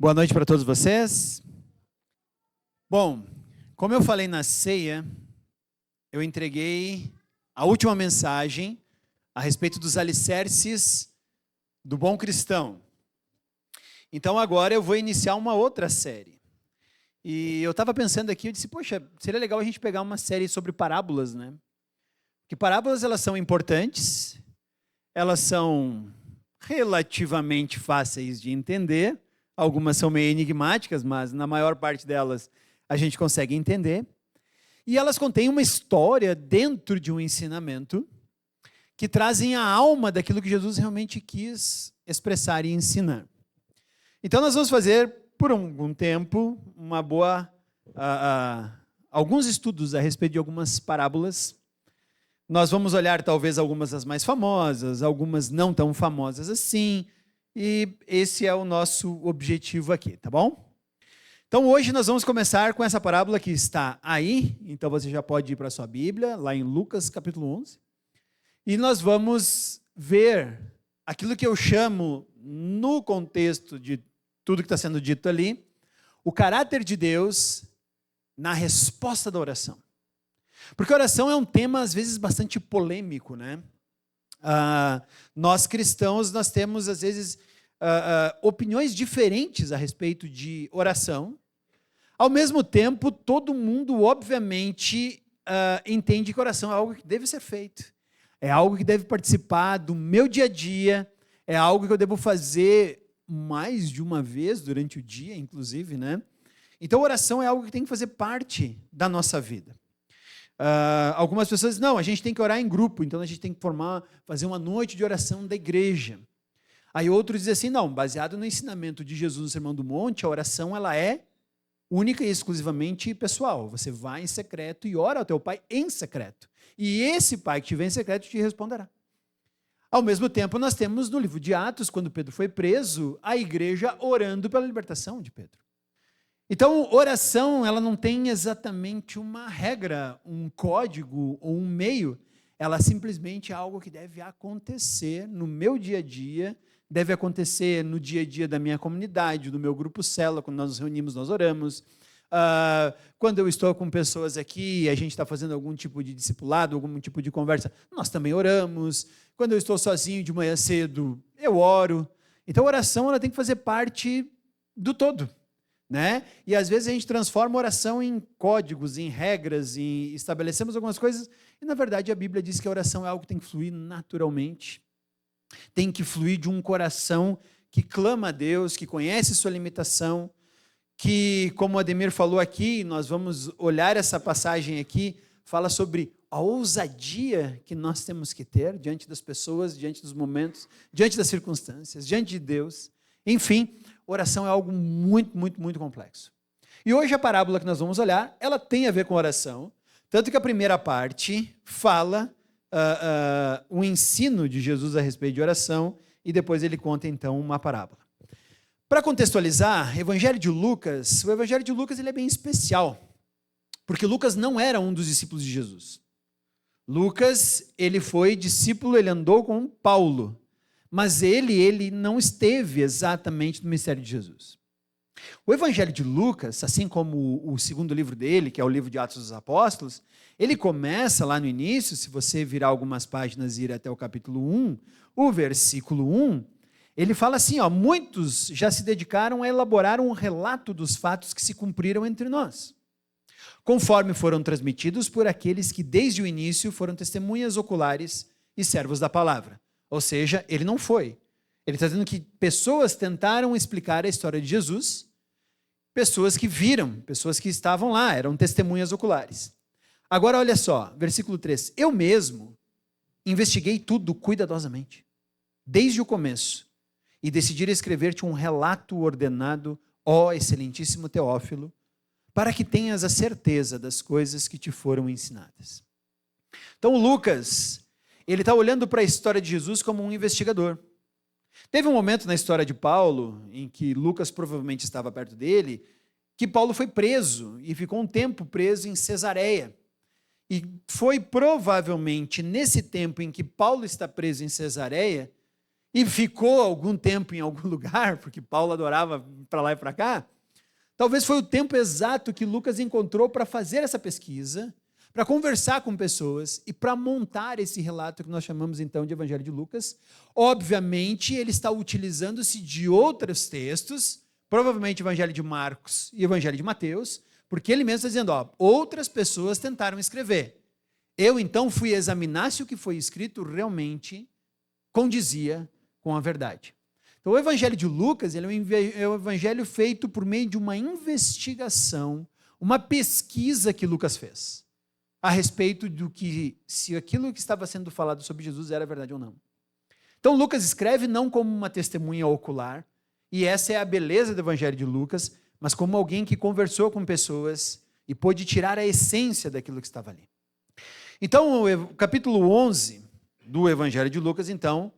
Boa noite para todos vocês. Bom, como eu falei na ceia, eu entreguei a última mensagem a respeito dos alicerces do bom cristão. Então agora eu vou iniciar uma outra série. E eu estava pensando aqui, eu disse, poxa, seria legal a gente pegar uma série sobre parábolas, né? Porque parábolas, elas são importantes, elas são relativamente fáceis de entender, algumas são meio enigmáticas, mas na maior parte delas a gente consegue entender. E elas contêm uma história dentro de um ensinamento que trazem a alma daquilo que Jesus realmente quis expressar e ensinar. Então nós vamos fazer, por algum tempo, alguns estudos a respeito de algumas parábolas. Nós vamos olhar talvez algumas das mais famosas, algumas não tão famosas assim, e esse é o nosso objetivo aqui, tá bom? Então hoje nós vamos começar com essa parábola que está aí, então você já pode ir para a sua Bíblia, lá em Lucas capítulo 11, e nós vamos ver aquilo que eu chamo, no contexto de tudo que está sendo dito ali, o caráter de Deus na resposta da oração. Porque oração é um tema, às vezes, bastante polêmico, né? Nós cristãos, nós temos, às vezes, opiniões diferentes a respeito de oração. Ao mesmo tempo, todo mundo, obviamente, entende que oração é algo que deve ser feito. É algo que deve participar do meu dia a dia, é algo que eu devo fazer mais de uma vez durante o dia, inclusive, né? Então, oração é algo que tem que fazer parte da nossa vida. Algumas pessoas dizem, não, a gente tem que orar em grupo, então a gente tem que fazer uma noite de oração da igreja. Aí outros dizem assim, não, baseado no ensinamento de Jesus no Sermão do Monte, a oração ela é única e exclusivamente pessoal. Você vai em secreto e ora ao teu pai em secreto. E esse pai que te vê em secreto te responderá. Ao mesmo tempo, nós temos no livro de Atos, quando Pedro foi preso, a igreja orando pela libertação de Pedro. Então, oração, ela não tem exatamente uma regra, um código ou um meio, ela simplesmente é algo que deve acontecer no meu dia a dia, deve acontecer no dia a dia da minha comunidade, do meu grupo célula, quando nós nos reunimos, nós oramos. Quando eu estou com pessoas aqui, a gente está fazendo algum tipo de discipulado, algum tipo de conversa, nós também oramos. Quando eu estou sozinho de manhã cedo, eu oro. Então, a oração ela tem que fazer parte do todo. Né? E às vezes a gente transforma a oração em códigos, em regras, e estabelecemos algumas coisas, e na verdade a Bíblia diz que a oração é algo que tem que fluir naturalmente, tem que fluir de um coração que clama a Deus, que conhece sua limitação, que, como o Ademir falou aqui, nós vamos olhar essa passagem aqui, fala sobre a ousadia que nós temos que ter diante das pessoas, diante dos momentos, diante das circunstâncias, diante de Deus, enfim. Oração é algo muito, muito, muito complexo. E hoje a parábola que nós vamos olhar, ela tem a ver com oração, tanto que a primeira parte fala o ensino de Jesus a respeito de oração, e depois ele conta então uma parábola. Para contextualizar, o Evangelho de Lucas ele é bem especial, porque Lucas não era um dos discípulos de Jesus. Lucas, ele foi discípulo, ele andou com Paulo, mas ele não esteve exatamente no ministério de Jesus. O Evangelho de Lucas, assim como o segundo livro dele, que é o livro de Atos dos Apóstolos, ele começa lá no início, se você virar algumas páginas e ir até o capítulo 1, o versículo 1, ele fala assim, muitos já se dedicaram a elaborar um relato dos fatos que se cumpriram entre nós, conforme foram transmitidos por aqueles que desde o início foram testemunhas oculares e servos da palavra. Ou seja, ele não foi. Ele está dizendo que pessoas tentaram explicar a história de Jesus, pessoas que viram, pessoas que estavam lá, eram testemunhas oculares. Agora, olha só, versículo 3. Eu mesmo investiguei tudo cuidadosamente, desde o começo, e decidi escrever-te um relato ordenado, ó excelentíssimo Teófilo, para que tenhas a certeza das coisas que te foram ensinadas. Então, Lucas, ele está olhando para a história de Jesus como um investigador. Teve um momento na história de Paulo, em que Lucas provavelmente estava perto dele, que Paulo foi preso e ficou um tempo preso em Cesareia. E foi provavelmente nesse tempo em que Paulo está preso em Cesareia e ficou algum tempo em algum lugar, porque Paulo adorava para lá e para cá, talvez foi o tempo exato que Lucas encontrou para fazer essa pesquisa, para conversar com pessoas e para montar esse relato que nós chamamos então de Evangelho de Lucas. Obviamente, ele está utilizando-se de outros textos, provavelmente Evangelho de Marcos e Evangelho de Mateus, porque ele mesmo está dizendo, outras pessoas tentaram escrever. Eu então fui examinar se o que foi escrito realmente condizia com a verdade. Então, o Evangelho de Lucas ele é um evangelho feito por meio de uma investigação, uma pesquisa que Lucas fez a respeito do que, se aquilo que estava sendo falado sobre Jesus era verdade ou não. Então, Lucas escreve não como uma testemunha ocular, e essa é a beleza do Evangelho de Lucas, mas como alguém que conversou com pessoas e pôde tirar a essência daquilo que estava ali. Então, o capítulo 11 do Evangelho de Lucas, então,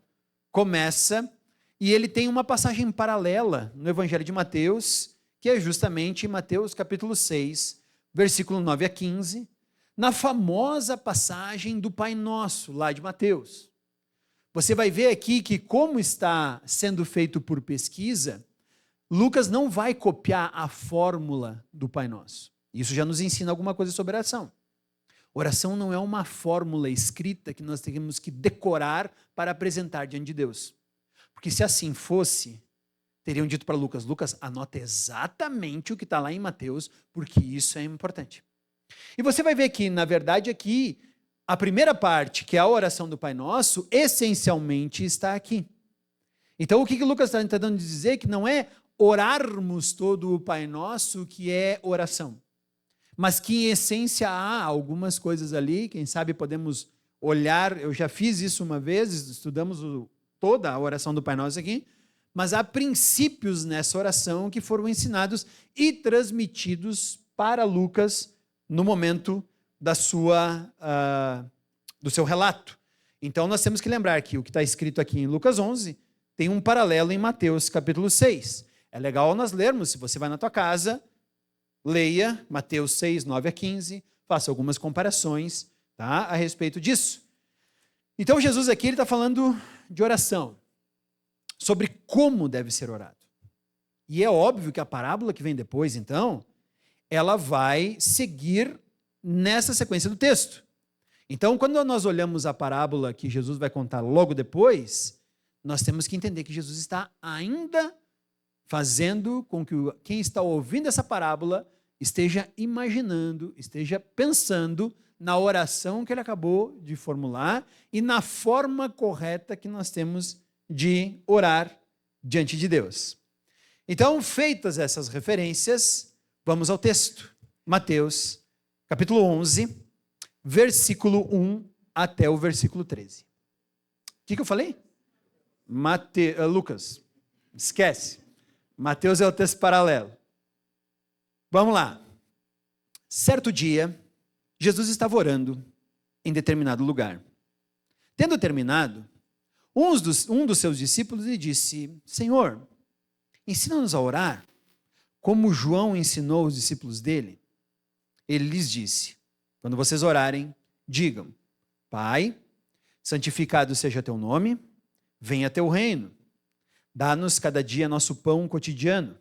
começa, e ele tem uma passagem paralela no Evangelho de Mateus, que é justamente Mateus capítulo 6, versículo 9 a 15, na famosa passagem do Pai Nosso, lá de Mateus. Você vai ver aqui que, como está sendo feito por pesquisa, Lucas não vai copiar a fórmula do Pai Nosso. Isso já nos ensina alguma coisa sobre oração. Oração não é uma fórmula escrita que nós temos que decorar para apresentar diante de Deus. Porque se assim fosse, teriam dito para Lucas, Lucas, anota exatamente o que está lá em Mateus, porque isso é importante. E você vai ver que, na verdade, aqui, a primeira parte, que é a oração do Pai Nosso, essencialmente está aqui. Então, o que Lucas está tentando dizer? Que não é orarmos todo o Pai Nosso que é oração, mas que, em essência, há algumas coisas ali, quem sabe podemos olhar, eu já fiz isso uma vez, estudamos toda a oração do Pai Nosso aqui, mas há princípios nessa oração que foram ensinados e transmitidos para Lucas no momento do seu relato. Então, nós temos que lembrar que o que está escrito aqui em Lucas 11 tem um paralelo em Mateus capítulo 6. É legal nós lermos, se você vai na tua casa, leia Mateus 6, 9 a 15, faça algumas comparações, tá, a respeito disso. Então, Jesus aqui está falando de oração, sobre como deve ser orado. E é óbvio que a parábola que vem depois, então, ela vai seguir nessa sequência do texto. Então, quando nós olhamos a parábola que Jesus vai contar logo depois, nós temos que entender que Jesus está ainda fazendo com que quem está ouvindo essa parábola esteja imaginando, esteja pensando na oração que ele acabou de formular e na forma correta que nós temos de orar diante de Deus. Então, feitas essas referências, vamos ao texto. Mateus, capítulo 11, versículo 1 até o versículo 13. O que eu falei? Lucas. Esquece. Mateus é o texto paralelo. Vamos lá. Certo dia, Jesus estava orando em determinado lugar. Tendo terminado, um dos seus discípulos lhe disse, Senhor, ensina-nos a orar, como João ensinou os discípulos dele. Ele lhes disse, quando vocês orarem, digam, Pai, santificado seja teu nome, venha teu reino. Dá-nos cada dia nosso pão cotidiano.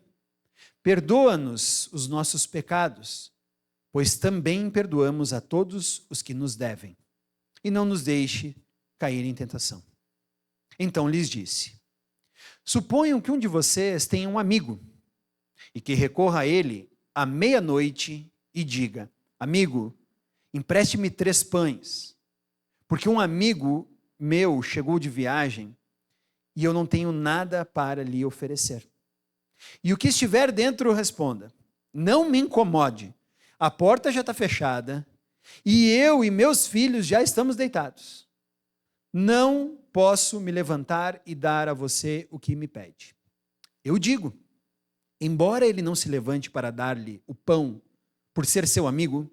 Perdoa-nos os nossos pecados, pois também perdoamos a todos os que nos devem. E não nos deixe cair em tentação. Então lhes disse, suponham que um de vocês tenha um amigo, e que recorra a ele à meia-noite e diga, amigo, empreste-me 3 pães, porque um amigo meu chegou de viagem e eu não tenho nada para lhe oferecer. E o que estiver dentro responda, não me incomode, a porta já está fechada e eu e meus filhos já estamos deitados. Não posso me levantar e dar a você o que me pede. Eu digo, embora ele não se levante para dar-lhe o pão por ser seu amigo,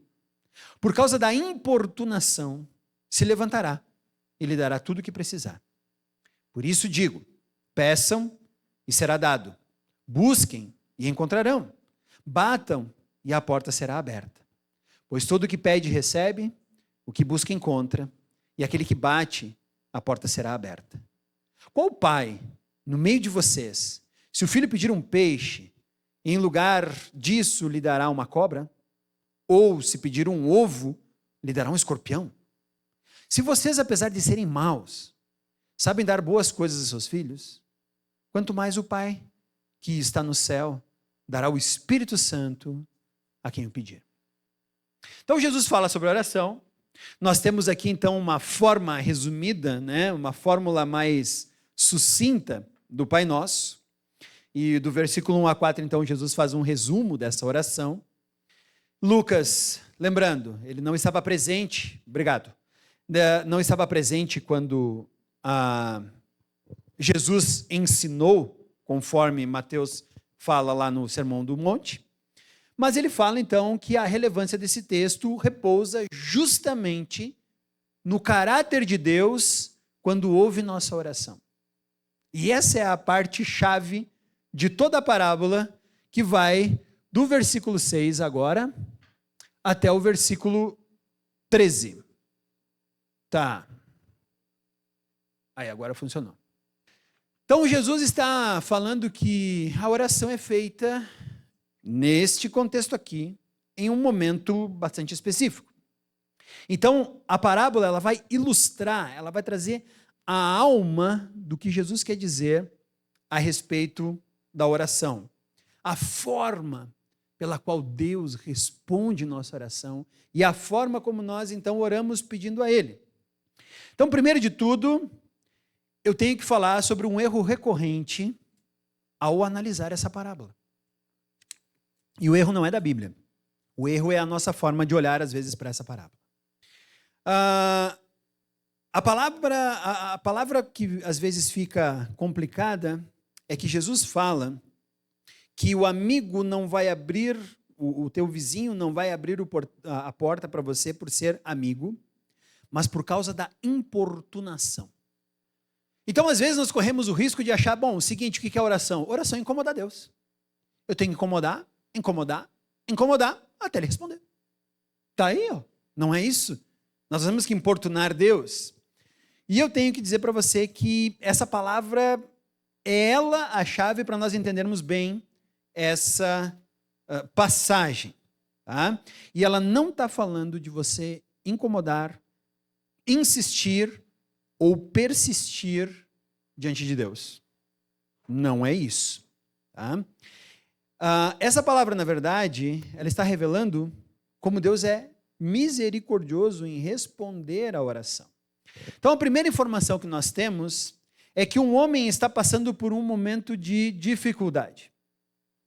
por causa da importunação, se levantará e lhe dará tudo o que precisar. Por isso digo, peçam e será dado, busquem e encontrarão, batam e a porta será aberta. Pois todo o que pede recebe, o que busca encontra, e aquele que bate, a porta será aberta. Qual pai, no meio de vocês, se o filho pedir um peixe, em lugar disso lhe dará uma cobra? Ou se pedir um ovo, lhe dará um escorpião? Se vocês, apesar de serem maus, sabem dar boas coisas aos seus filhos, quanto mais o Pai, que está no céu, dará o Espírito Santo a quem o pedir. Então Jesus fala sobre oração. Nós temos aqui então uma forma resumida, né? Uma fórmula mais sucinta do Pai Nosso. E do versículo 1 a 4, então, Jesus faz um resumo dessa oração. Lucas, lembrando, ele não estava presente, obrigado, não estava presente quando Jesus ensinou, conforme Mateus fala lá no Sermão do Monte, mas ele fala então que a relevância desse texto repousa justamente no caráter de Deus quando ouve nossa oração. E essa é a parte chave de toda a parábola, que vai do versículo 6 agora até o versículo 13. Tá. Aí, agora funcionou. Então, Jesus está falando que a oração é feita, neste contexto aqui, em um momento bastante específico. Então, a parábola ela vai ilustrar, ela vai trazer a alma do que Jesus quer dizer a respeito da oração. A forma pela qual Deus responde nossa oração e a forma como nós, então, oramos pedindo a Ele. Então, primeiro de tudo, eu tenho que falar sobre um erro recorrente ao analisar essa parábola. E o erro não é da Bíblia. O erro é a nossa forma de olhar, às vezes, para essa parábola. A palavra que, às vezes, fica complicada é que Jesus fala que o amigo não vai abrir, o teu vizinho não vai abrir a porta para você por ser amigo, mas por causa da importunação. Então, às vezes, nós corremos o risco de achar, bom, o seguinte, o que é oração? Oração é incomodar Deus. Eu tenho que incomodar, até Ele responder. Está aí, ó. Não é isso? Nós temos que importunar Deus. E eu tenho que dizer para você que essa palavra é ela a chave para nós entendermos bem essa passagem. Tá? E ela não está falando de você incomodar, insistir ou persistir diante de Deus. Não é isso. Tá? Essa palavra, na verdade, ela está revelando como Deus é misericordioso em responder à oração. Então, a primeira informação que nós temos é que um homem está passando por um momento de dificuldade.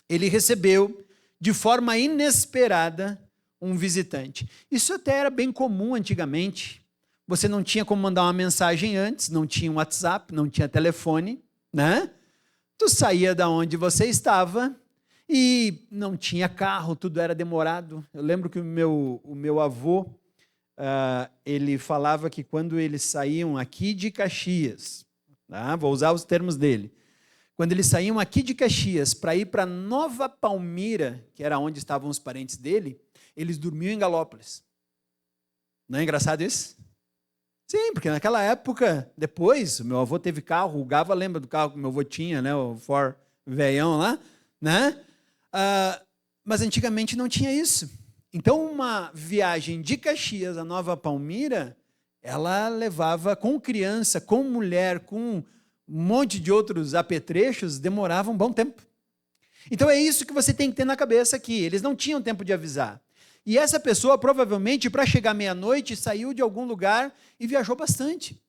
Ele recebeu, de forma inesperada, um visitante. Isso até era bem comum antigamente. Você não tinha como mandar uma mensagem antes, não tinha um WhatsApp, não tinha telefone, né? Tu saía da onde você estava e não tinha carro, tudo era demorado. Eu lembro que o meu avô, ele falava que quando eles saíam aqui de Caxias, tá? Vou usar os termos dele, quando eles saíam aqui de Caxias para ir para Nova Palmira, que era onde estavam os parentes dele, eles dormiam em Galópolis. Não é engraçado isso? Sim, porque naquela época, depois, o meu avô teve carro, o Gava lembra do carro que meu avô tinha, né? O Ford velhão lá, né? Mas antigamente não tinha isso. Então, uma viagem de Caxias a Nova Palmira, ela levava com criança, com mulher, com um monte de outros apetrechos, demorava um bom tempo. Então, é isso que você tem que ter na cabeça aqui. Eles não tinham tempo de avisar. E essa pessoa, provavelmente, para chegar meia-noite, saiu de algum lugar e viajou bastante.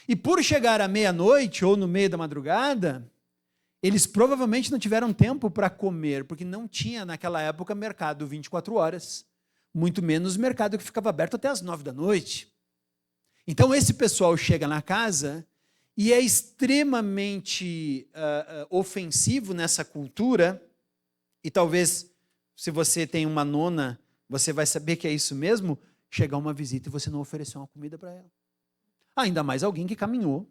E por chegar à meia-noite ou no meio da madrugada, eles provavelmente não tiveram tempo para comer, porque não tinha, naquela época, mercado 24 horas. Muito menos mercado que ficava aberto até as 9 da noite. Então, esse pessoal chega na casa e é extremamente ofensivo nessa cultura, e talvez, se você tem uma nona, você vai saber que é isso mesmo, chegar uma visita e você não oferecer uma comida para ela. Ainda mais alguém que caminhou,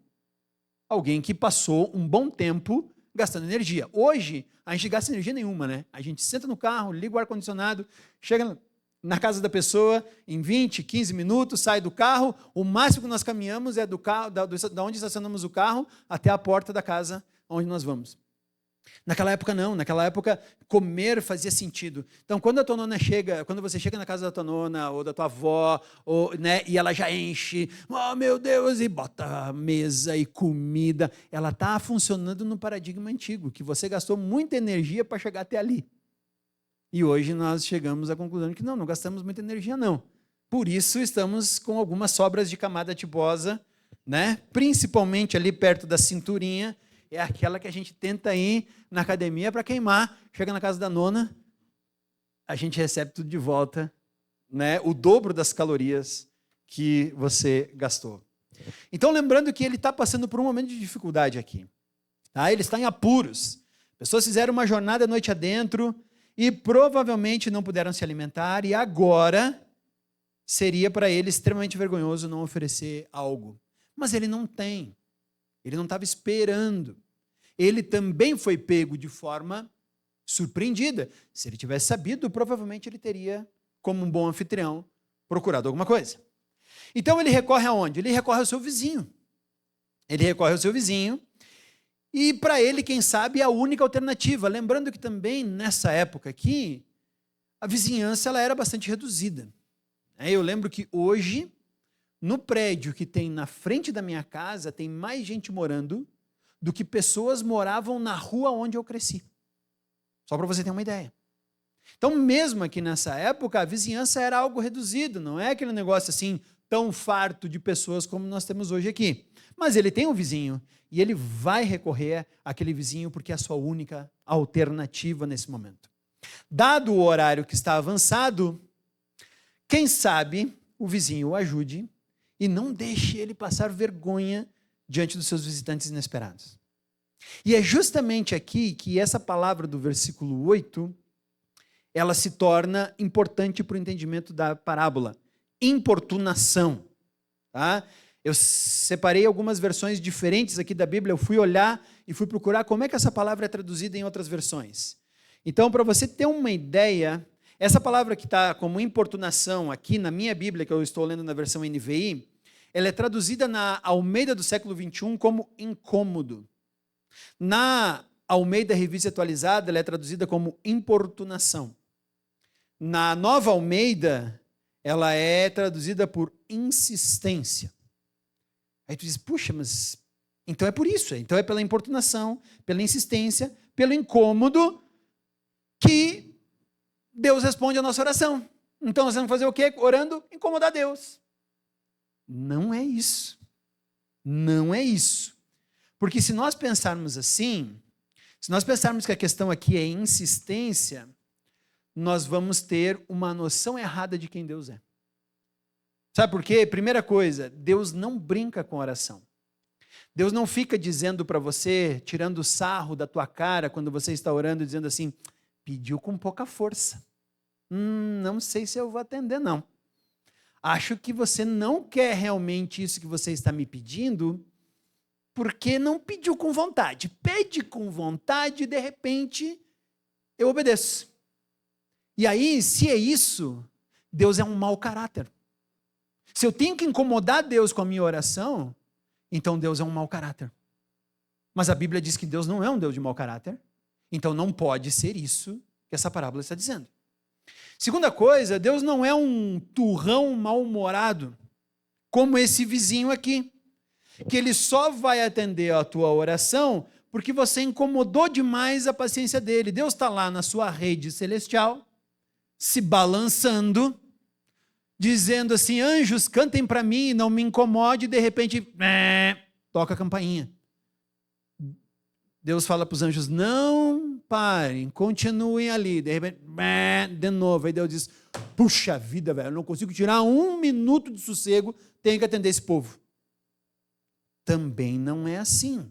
alguém que passou um bom tempo gastando energia. Hoje, a gente gasta energia nenhuma, né? A gente senta no carro, liga o ar-condicionado, chega na casa da pessoa em 20, 15 minutos, sai do carro, o máximo que nós caminhamos é do carro, da onde estacionamos o carro até a porta da casa onde nós vamos. Naquela época não, naquela época comer fazia sentido. Então quando a tua nona chega, quando você chega na casa da tua nona ou da tua avó, né, e ela já enche, oh meu Deus, e bota mesa e comida, ela está funcionando no paradigma antigo, que você gastou muita energia para chegar até ali. E hoje nós chegamos à conclusão que não gastamos muita energia não. Por isso estamos com algumas sobras de camada adiposa, né, principalmente ali perto da cinturinha, é aquela que a gente tenta ir na academia para queimar. Chega na casa da nona, a gente recebe tudo de volta, né? O dobro das calorias que você gastou. Então, lembrando que ele está passando por um momento de dificuldade aqui. Tá? Ele está em apuros. Pessoas fizeram uma jornada noite adentro e provavelmente não puderam se alimentar, e agora seria para ele extremamente vergonhoso não oferecer algo. Mas ele não tem. Ele não estava esperando. Ele também foi pego de forma surpreendida. Se ele tivesse sabido, provavelmente ele teria, como um bom anfitrião, procurado alguma coisa. Então ele recorre aonde? Ele recorre ao seu vizinho. Ele recorre ao seu vizinho e para ele, quem sabe, é a única alternativa. Lembrando que também, nessa época aqui, a vizinhança ela era bastante reduzida. Eu lembro que hoje, no prédio que tem na frente da minha casa, tem mais gente morando do que pessoas moravam na rua onde eu cresci. Só para você ter uma ideia. Então, mesmo aqui nessa época, a vizinhança era algo reduzido, não é aquele negócio assim, tão farto de pessoas como nós temos hoje aqui. Mas ele tem um vizinho, e ele vai recorrer àquele vizinho porque é a sua única alternativa nesse momento. Dado o horário que está avançado, quem sabe o vizinho o ajude e não deixe ele passar vergonha diante dos seus visitantes inesperados. E é justamente aqui que essa palavra do versículo 8, ela se torna importante para o entendimento da parábola. Importunação. Tá? Eu separei algumas versões diferentes aqui da Bíblia, eu fui olhar e fui procurar como é que essa palavra é traduzida em outras versões. Então, para você ter uma ideia, essa palavra que está como importunação aqui na minha Bíblia, que eu estou lendo na versão NVI, ela é traduzida na Almeida do século XXI como incômodo. Na Almeida Revista Atualizada, ela é traduzida como importunação. Na Nova Almeida, ela é traduzida por insistência. Aí tu diz, puxa, mas então é por isso, então é pela importunação, pela insistência, pelo incômodo que Deus responde a nossa oração. Então nós vamos fazer o quê? Orando, incomodar Deus. Não é isso. Não é isso. Porque se nós pensarmos assim, se nós pensarmos que a questão aqui é insistência, nós vamos ter uma noção errada de quem Deus é. Sabe por quê? Primeira coisa, Deus não brinca com oração. Deus não fica dizendo para você, tirando o sarro da tua cara quando você está orando, dizendo assim, pediu com pouca força. Não sei se eu vou atender, não. Acho que você não quer realmente isso que você está me pedindo, porque não pediu com vontade. Pede com vontade e, de repente, eu obedeço. E aí, se é isso, Deus é um mau caráter. Se eu tenho que incomodar Deus com a minha oração, então Deus é um mau caráter. Mas a Bíblia diz que Deus não é um Deus de mau caráter, então não pode ser isso que essa parábola está dizendo. Segunda coisa, Deus não é um turrão mal-humorado, como esse vizinho aqui, que ele só vai atender a tua oração porque você incomodou demais a paciência dele. Deus está lá na sua rede celestial, se balançando, dizendo assim, anjos, cantem para mim, não me incomode, e de repente, toca a campainha. Deus fala para os anjos, não parem, continuem ali. De repente, de novo. Aí Deus diz, puxa vida, velho, eu não consigo tirar 1 minuto de sossego, tenho que atender esse povo. Também não é assim.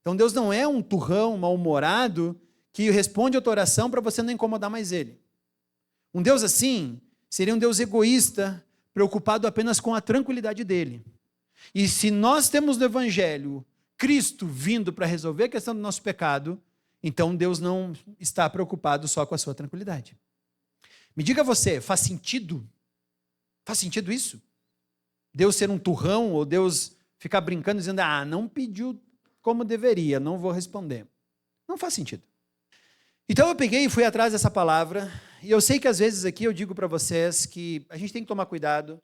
Então Deus não é um turrão mal-humorado que responde a tua oração para você não incomodar mais ele. Um Deus assim seria um Deus egoísta, preocupado apenas com a tranquilidade dele. E se nós temos no Evangelho Cristo vindo para resolver a questão do nosso pecado, então Deus não está preocupado só com a sua tranquilidade. Me diga você, faz sentido? Faz sentido isso? Deus ser um turrão ou Deus ficar brincando dizendo, não pediu como deveria, não vou responder. Não faz sentido. Então eu peguei e fui atrás dessa palavra, e eu sei que às vezes aqui eu digo para vocês que a gente tem que tomar cuidado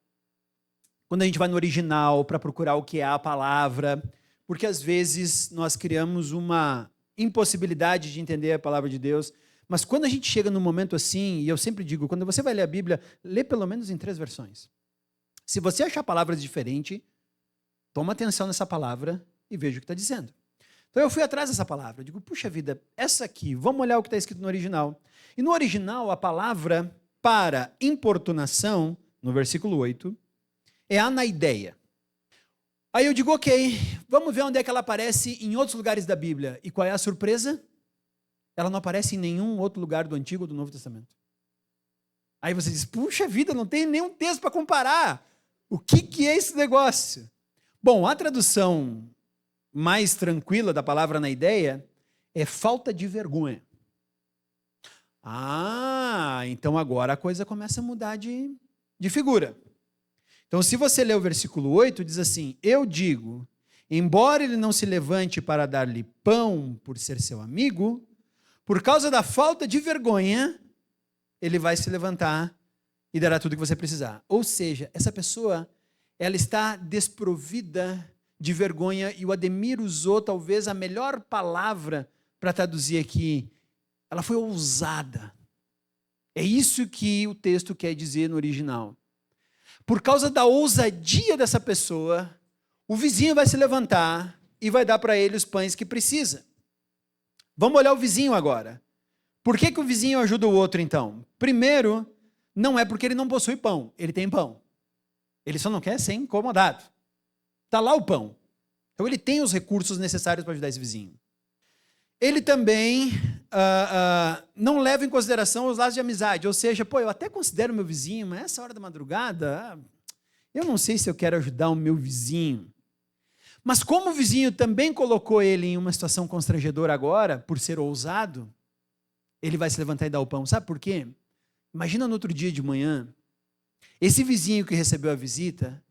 quando a gente vai no original para procurar o que é a palavra, porque às vezes nós criamos uma impossibilidade de entender a palavra de Deus, mas quando a gente chega num momento assim, e eu sempre digo, quando você vai ler a Bíblia, lê pelo menos em 3 versões. Se você achar palavras diferentes, toma atenção nessa palavra e veja o que está dizendo. Então eu fui atrás dessa palavra, eu digo, puxa vida, essa aqui, vamos olhar o que está escrito no original. E no original, a palavra para importunação, no versículo 8, é anaideia. Aí eu digo, ok, vamos ver onde é que ela aparece em outros lugares da Bíblia. E qual é a surpresa? Ela não aparece em nenhum outro lugar do Antigo ou do Novo Testamento. Aí você diz, puxa vida, não tem nenhum texto para comparar. O que é esse negócio? Bom, a tradução mais tranquila da palavra anaideia é falta de vergonha. Então agora a coisa começa a mudar de figura. Então, se você ler o versículo 8, diz assim, eu digo, embora ele não se levante para dar-lhe pão por ser seu amigo, por causa da falta de vergonha, ele vai se levantar e dará tudo o que você precisar. Ou seja, essa pessoa, ela está desprovida de vergonha, e o Ademir usou talvez a melhor palavra para traduzir aqui. Ela foi ousada. É isso que o texto quer dizer no original. Por causa da ousadia dessa pessoa, o vizinho vai se levantar e vai dar para ele os pães que precisa. Vamos olhar o vizinho agora. Por que o vizinho ajuda o outro, então? Primeiro, não é porque ele não possui pão, ele tem pão. Ele só não quer ser incomodado. Está lá o pão. Então ele tem os recursos necessários para ajudar esse vizinho. Ele também não leva em consideração os laços de amizade. Ou seja, eu até considero meu vizinho, mas essa hora da madrugada, eu não sei se eu quero ajudar o meu vizinho. Mas como o vizinho também colocou ele em uma situação constrangedora agora, por ser ousado, ele vai se levantar e dar o pão. Sabe por quê? Imagina no outro dia de manhã, esse vizinho que recebeu a visita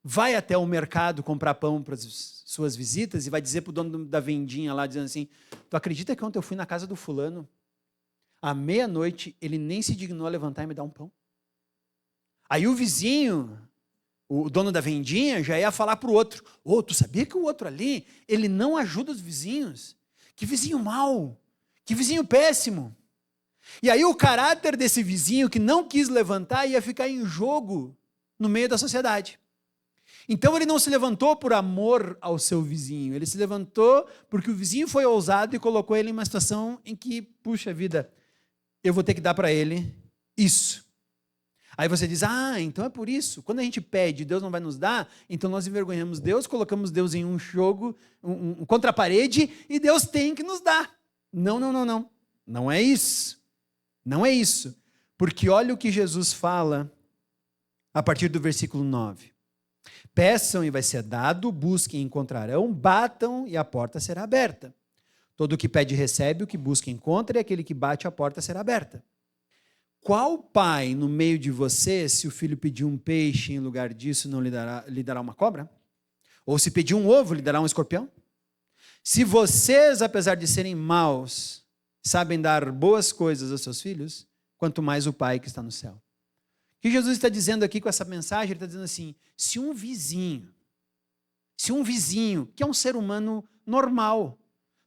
vai até o mercado comprar pão para as suas visitas e vai dizer para o dono da vendinha lá, dizendo assim, tu acredita que ontem eu fui na casa do fulano? À meia-noite, ele nem se dignou a levantar e me dar um pão. Aí o vizinho, o dono da vendinha, já ia falar para o outro, tu sabia que o outro ali, ele não ajuda os vizinhos? Que vizinho mau, que vizinho péssimo. E aí o caráter desse vizinho que não quis levantar ia ficar em jogo no meio da sociedade. Então ele não se levantou por amor ao seu vizinho, ele se levantou porque o vizinho foi ousado e colocou ele em uma situação em que, puxa vida, eu vou ter que dar para ele isso. Aí você diz, então é por isso, quando a gente pede, Deus não vai nos dar, então nós envergonhamos Deus, colocamos Deus em um jogo, contra a parede, e Deus tem que nos dar. Não, não é isso, não é isso, porque olha o que Jesus fala a partir do versículo 9. Peçam e vai ser dado, busquem e encontrarão, batam e a porta será aberta. Todo o que pede recebe, o que busca encontra, e aquele que bate a porta será aberta. Qual pai no meio de você, se o filho pedir um peixe em lugar disso, não lhe dará uma cobra? Ou se pedir um ovo, lhe dará um escorpião? Se vocês, apesar de serem maus, sabem dar boas coisas aos seus filhos, quanto mais o Pai que está no céu. O que Jesus está dizendo aqui com essa mensagem? Ele está dizendo assim, se um vizinho, que é um ser humano normal,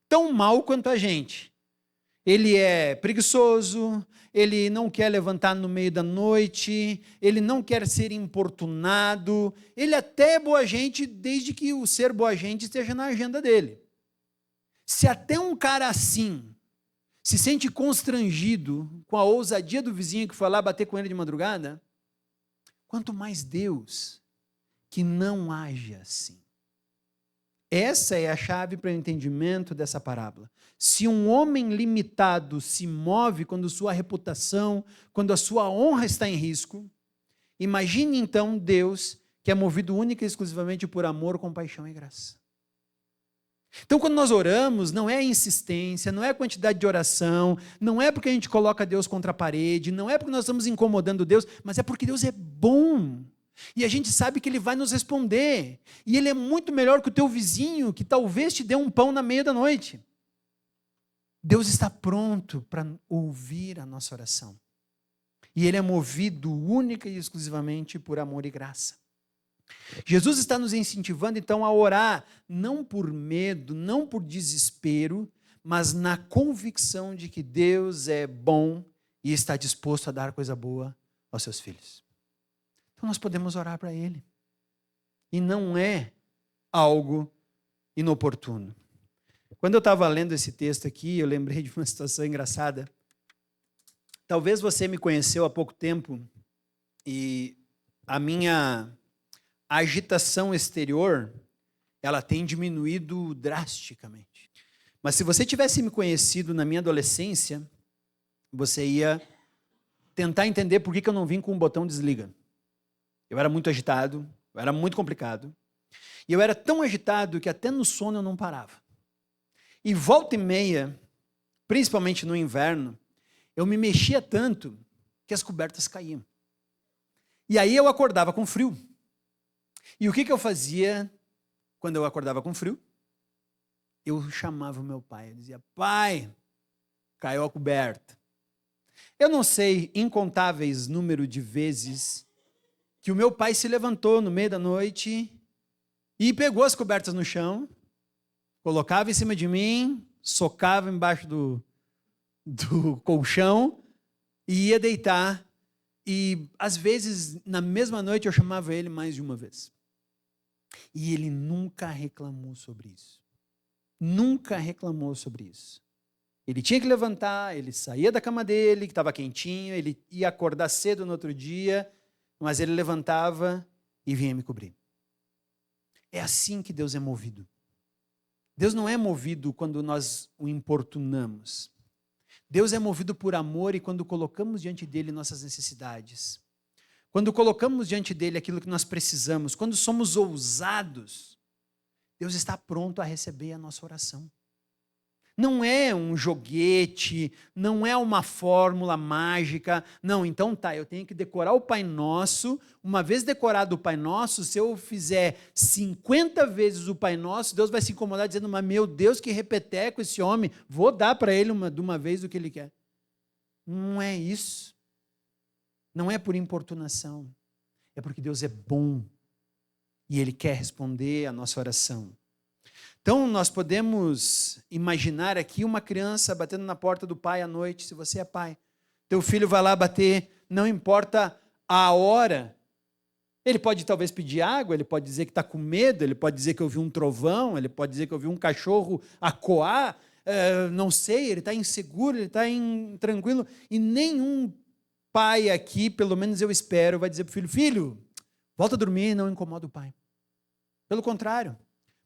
tão mal quanto a gente, ele é preguiçoso, ele não quer levantar no meio da noite, ele não quer ser importunado, ele até é boa gente, desde que o ser boa gente esteja na agenda dele. Se até um cara assim se sente constrangido com a ousadia do vizinho que foi lá bater com ele de madrugada, quanto mais Deus, que não age assim. Essa é a chave para o entendimento dessa parábola. Se um homem limitado se move quando sua reputação, quando a sua honra está em risco, imagine então Deus, que é movido única e exclusivamente por amor, compaixão e graça. Então, quando nós oramos, não é a insistência, não é a quantidade de oração, não é porque a gente coloca Deus contra a parede, não é porque nós estamos incomodando Deus, mas é porque Deus é bom. E a gente sabe que Ele vai nos responder. E Ele é muito melhor que o teu vizinho, que talvez te dê um pão na meia da noite. Deus está pronto para ouvir a nossa oração. E Ele é movido única e exclusivamente por amor e graça. Jesus está nos incentivando, então, a orar, não por medo, não por desespero, mas na convicção de que Deus é bom e está disposto a dar coisa boa aos seus filhos. Então, nós podemos orar para Ele. E não é algo inoportuno. Quando eu estava lendo esse texto aqui, eu lembrei de uma situação engraçada. Talvez você me conheceu há pouco tempo e a minha agitação exterior, ela tem diminuído drasticamente. Mas se você tivesse me conhecido na minha adolescência, você ia tentar entender por que eu não vim com o botão desliga. Eu era muito agitado, eu era muito complicado. E eu era tão agitado que até no sono eu não parava. E volta e meia, principalmente no inverno, eu me mexia tanto que as cobertas caíam. E aí eu acordava com frio. E o que eu fazia quando eu acordava com frio? Eu chamava o meu pai, eu dizia, pai, caiu a coberta. Eu não sei incontáveis número de vezes que o meu pai se levantou no meio da noite e pegou as cobertas no chão, colocava em cima de mim, socava embaixo do colchão e ia deitar. E, às vezes, na mesma noite, eu chamava ele mais de uma vez. E ele nunca reclamou sobre isso. Nunca reclamou sobre isso. Ele tinha que levantar, ele saía da cama dele, que estava quentinho, ele ia acordar cedo no outro dia, mas ele levantava e vinha me cobrir. É assim que Deus é movido. Deus não é movido quando nós o importunamos. Deus é movido por amor e quando colocamos diante dele nossas necessidades. Quando colocamos diante dele aquilo que nós precisamos, quando somos ousados, Deus está pronto a receber a nossa oração. Não é um joguete, não é uma fórmula mágica. Não, então tá, eu tenho que decorar o Pai Nosso. Uma vez decorado o Pai Nosso, se eu fizer 50 vezes o Pai Nosso, Deus vai se incomodar dizendo, mas meu Deus, que repeteco esse homem, vou dar para ele de uma vez o que ele quer. Não é isso. Não é por importunação. É porque Deus é bom e Ele quer responder a nossa oração. Então, nós podemos imaginar aqui uma criança batendo na porta do pai à noite, se você é pai. Teu filho vai lá bater, não importa a hora. Ele pode talvez pedir água, ele pode dizer que está com medo, ele pode dizer que ouviu um trovão, ele pode dizer que ouviu um cachorro acoar, não sei, ele está inseguro, ele está intranquilo. E nenhum pai aqui, pelo menos eu espero, vai dizer para o filho, filho, volta a dormir e não incomoda o pai. Pelo contrário.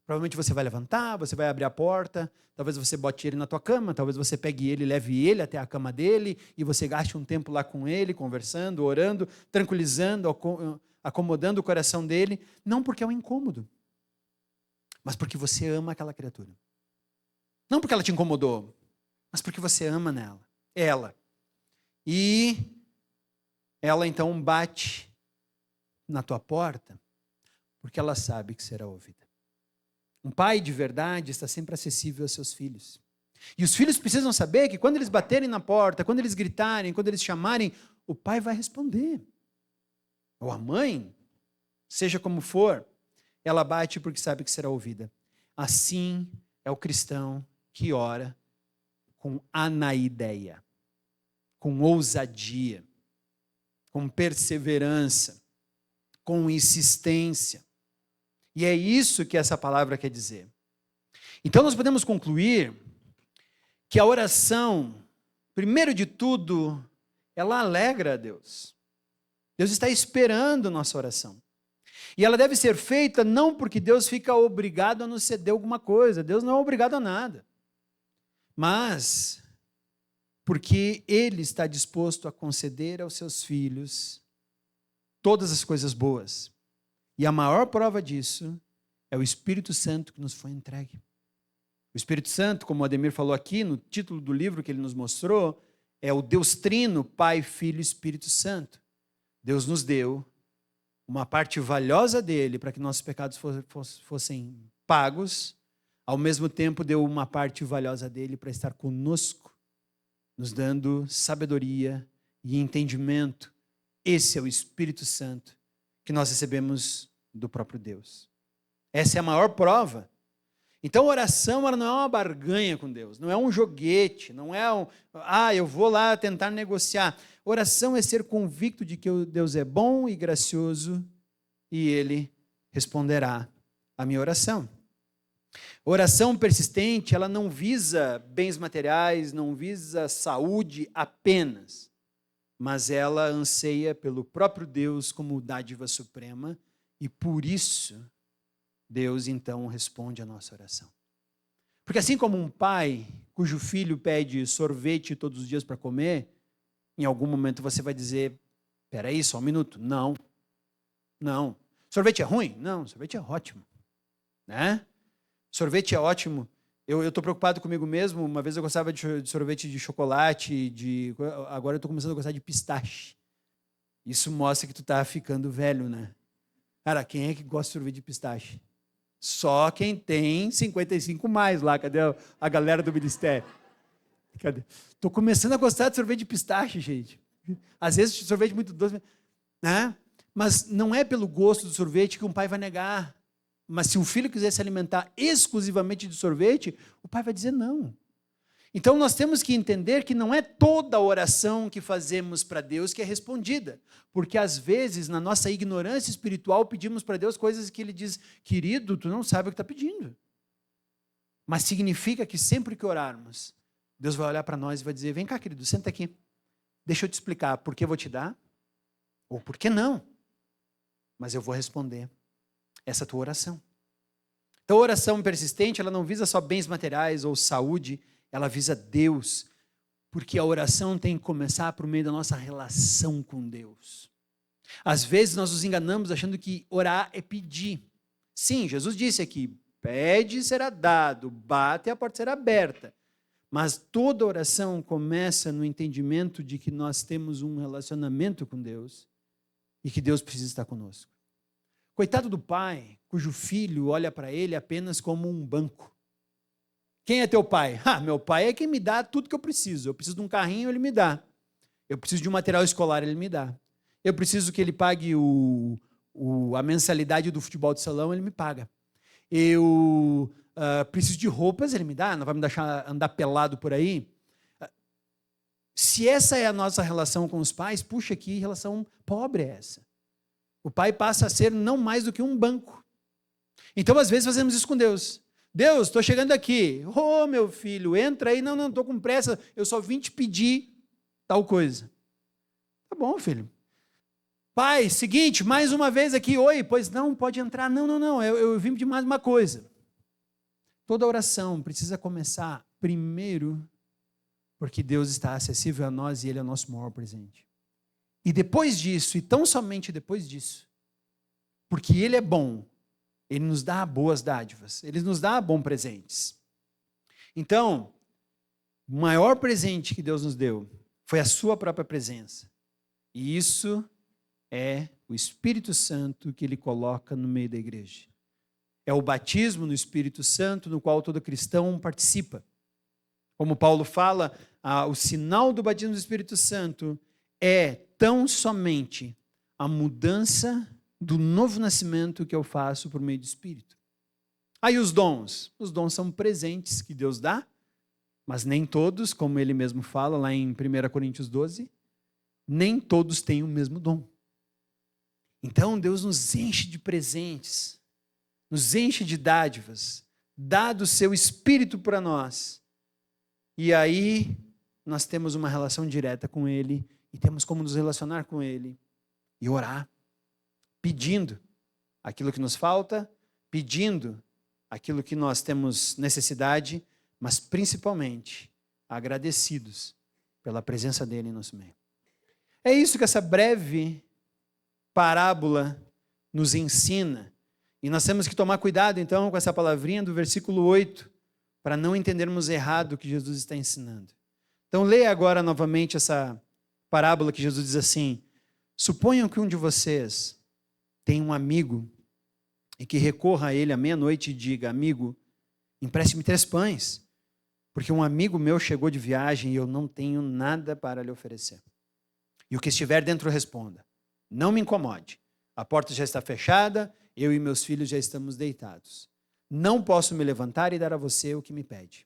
Provavelmente você vai levantar, você vai abrir a porta, talvez você bote ele na tua cama, talvez você pegue ele e leve ele até a cama dele, e você gaste um tempo lá com ele, conversando, orando, tranquilizando, acomodando o coração dele, não porque é um incômodo, mas porque você ama aquela criatura. Não porque ela te incomodou, mas porque você ama ela. E ela então bate na tua porta, porque ela sabe que será ouvida. Um pai de verdade está sempre acessível aos seus filhos. E os filhos precisam saber que quando eles baterem na porta, quando eles gritarem, quando eles chamarem, o pai vai responder. Ou a mãe, seja como for, ela bate porque sabe que será ouvida. Assim é o cristão que ora com anaideia, com ousadia, com perseverança, com insistência. E é isso que essa palavra quer dizer. Então nós podemos concluir que a oração, primeiro de tudo, ela alegra a Deus. Deus está esperando nossa oração. E ela deve ser feita não porque Deus fica obrigado a nos ceder alguma coisa. Deus não é obrigado a nada. Mas porque Ele está disposto a conceder aos seus filhos todas as coisas boas. E a maior prova disso é o Espírito Santo que nos foi entregue. O Espírito Santo, como o Ademir falou aqui, no título do livro que ele nos mostrou, é o Deus Trino, Pai, Filho e Espírito Santo. Deus nos deu uma parte valiosa dele para que nossos pecados fossem pagos, ao mesmo tempo deu uma parte valiosa dele para estar conosco, nos dando sabedoria e entendimento. Esse é o Espírito Santo que nós recebemos do próprio Deus. Essa é a maior prova. Então, a oração ela não é uma barganha com Deus, não é um joguete, não é eu vou lá tentar negociar. Oração é ser convicto de que Deus é bom e gracioso e Ele responderá à minha oração. Oração persistente, ela não visa bens materiais, não visa saúde apenas, mas ela anseia pelo próprio Deus como dádiva suprema e por isso Deus então responde a nossa oração. Porque assim como um pai cujo filho pede sorvete todos os dias para comer, em algum momento você vai dizer, espera aí, só um minuto. Não. Sorvete é ruim? Não, sorvete é ótimo. Né? Sorvete é ótimo. Eu estou preocupado comigo mesmo. Uma vez eu gostava de sorvete de chocolate, agora eu estou começando a gostar de pistache. Isso mostra que tu está ficando velho, né? Cara, quem é que gosta de sorvete de pistache? Só quem tem 55 mais lá. Cadê a galera do ministério? Cadê? Estou começando a gostar de sorvete de pistache, gente. Às vezes sorvete muito doce, né? Mas não é pelo gosto do sorvete que um pai vai negar. Mas se o filho quiser se alimentar exclusivamente de sorvete, o pai vai dizer não. Então nós temos que entender que não é toda oração que fazemos para Deus que é respondida. Porque às vezes, na nossa ignorância espiritual, pedimos para Deus coisas que Ele diz, querido, tu não sabe o que está pedindo. Mas significa que sempre que orarmos, Deus vai olhar para nós e vai dizer, vem cá, querido, senta aqui. Deixa eu te explicar por que eu vou te dar, ou por que não. Mas eu vou responder essa tua oração. Então, a oração persistente, ela não visa só bens materiais ou saúde, ela visa Deus, porque a oração tem que começar por meio da nossa relação com Deus. Às vezes nós nos enganamos achando que orar é pedir. Sim, Jesus disse aqui, pede e será dado, bate e a porta será aberta. Mas toda oração começa no entendimento de que nós temos um relacionamento com Deus e que Deus precisa estar conosco. Coitado do pai, cujo filho olha para ele apenas como um banco. Quem é teu pai? Meu pai é quem me dá tudo que eu preciso. Eu preciso de um carrinho, ele me dá. Eu preciso de um material escolar, ele me dá. Eu preciso que ele pague a mensalidade do futebol de salão, ele me paga. Eu preciso de roupas, ele me dá, não vai me deixar andar pelado por aí. Se essa é a nossa relação com os pais, puxa, que relação pobre é essa? O pai passa a ser não mais do que um banco. Então, às vezes, fazemos isso com Deus. Deus, estou chegando aqui. Meu filho, entra aí. Não, estou com pressa. Eu só vim te pedir tal coisa. Tá bom, filho. Pai, seguinte, mais uma vez aqui. Oi, pois não, pode entrar. Não. Eu vim pedir mais uma coisa. Toda oração precisa começar primeiro porque Deus está acessível a nós e Ele é o nosso maior presente. E depois disso, e tão somente depois disso, porque Ele é bom, Ele nos dá boas dádivas, Ele nos dá bons presentes. Então, o maior presente que Deus nos deu foi a sua própria presença. E isso é o Espírito Santo que Ele coloca no meio da igreja. É o batismo no Espírito Santo, no qual todo cristão participa. Como Paulo fala, o sinal do batismo do Espírito Santo é tão somente a mudança do novo nascimento que eu faço por meio do Espírito. Aí os dons. Os dons são presentes que Deus dá, mas nem todos, como ele mesmo fala lá em 1 Coríntios 12, nem todos têm o mesmo dom. Então Deus nos enche de presentes, nos enche de dádivas, dá do seu Espírito para nós. E aí nós temos uma relação direta com Ele e temos como nos relacionar com Ele e orar, pedindo aquilo que nos falta, pedindo aquilo que nós temos necessidade, mas principalmente agradecidos pela presença dEle em nosso meio. É isso que essa breve parábola nos ensina. E nós temos que tomar cuidado, então, com essa palavrinha do versículo 8, para não entendermos errado o que Jesus está ensinando. Então, leia agora novamente essa parábola que Jesus diz assim: suponham que um de vocês tem um amigo e que recorra a ele à meia-noite e diga: amigo, empreste-me 3 pães, porque um amigo meu chegou de viagem e eu não tenho nada para lhe oferecer. E o que estiver dentro responda: não me incomode, a porta já está fechada, eu e meus filhos já estamos deitados. Não posso me levantar e dar a você o que me pede.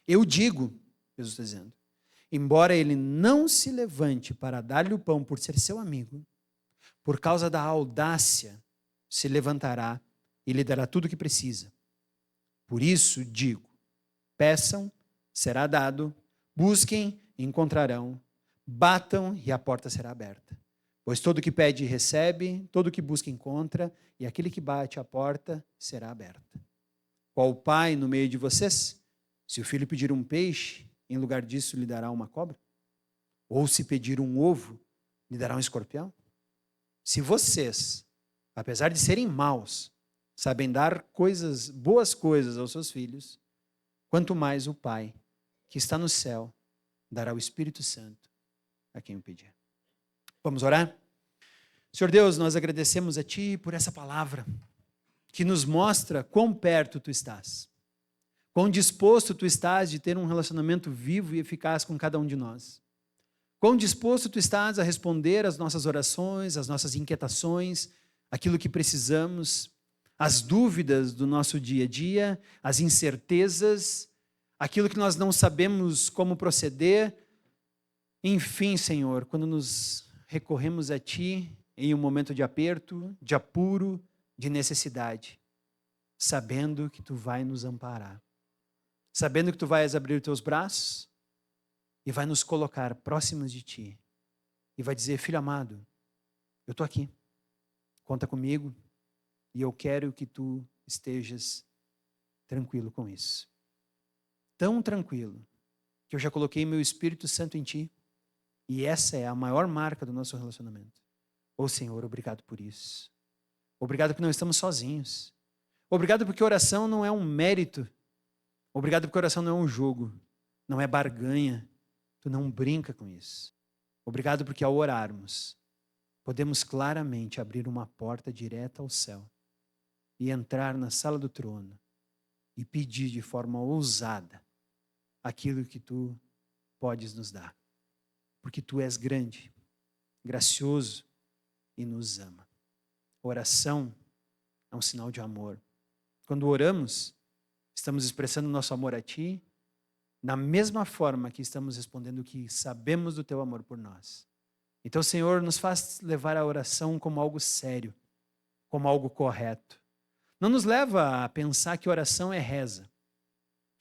Eu digo, Jesus está dizendo, embora ele não se levante para dar-lhe o pão por ser seu amigo, por causa da audácia, se levantará e lhe dará tudo o que precisa. Por isso digo: peçam, será dado, busquem, encontrarão, batam e a porta será aberta. Pois todo que pede recebe, todo que busca encontra, e aquele que bate a porta será aberta. Qual pai no meio de vocês, se o filho pedir um peixe, em lugar disso lhe dará uma cobra? Ou se pedir um ovo, lhe dará um escorpião? Se vocês, apesar de serem maus, sabem dar boas coisas aos seus filhos, quanto mais o Pai, que está no céu, dará o Espírito Santo a quem o pedir. Vamos orar? Senhor Deus, nós agradecemos a Ti por essa palavra, que nos mostra quão perto Tu estás, quão disposto Tu estás de ter um relacionamento vivo e eficaz com cada um de nós. Quão disposto Tu estás a responder às nossas orações, às nossas inquietações, aquilo que precisamos, as dúvidas do nosso dia a dia, as incertezas, aquilo que nós não sabemos como proceder. Enfim, Senhor, quando nos recorremos a Ti em um momento de aperto, de apuro, de necessidade, sabendo que Tu vai nos amparar, sabendo que Tu vais abrir Teus braços e vai nos colocar próximos de Ti e vai dizer: filho amado, eu estou aqui, conta comigo e eu quero que Tu estejas tranquilo com isso. Tão tranquilo que eu já coloquei meu Espírito Santo em Ti e essa é a maior marca do nosso relacionamento. Ô Senhor, obrigado por isso. Obrigado porque não estamos sozinhos. Obrigado porque oração não é um mérito. Obrigado porque oração não é um jogo, não é barganha. Tu não brinca com isso. Obrigado porque ao orarmos, podemos claramente abrir uma porta direta ao céu e entrar na sala do trono e pedir de forma ousada aquilo que Tu podes nos dar. Porque Tu és grande, gracioso e nos ama. Oração é um sinal de amor. Quando oramos, estamos expressando nosso amor a Ti, da mesma forma que estamos respondendo que sabemos do Teu amor por nós. Então, Senhor, nos faz levar a oração como algo sério, como algo correto. Não nos leva a pensar que oração é reza.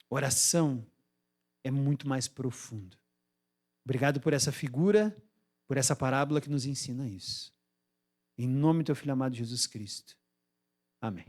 Oração é muito mais profundo. Obrigado por essa figura, por essa parábola que nos ensina isso. Em nome do Teu Filho amado Jesus Cristo. Amém.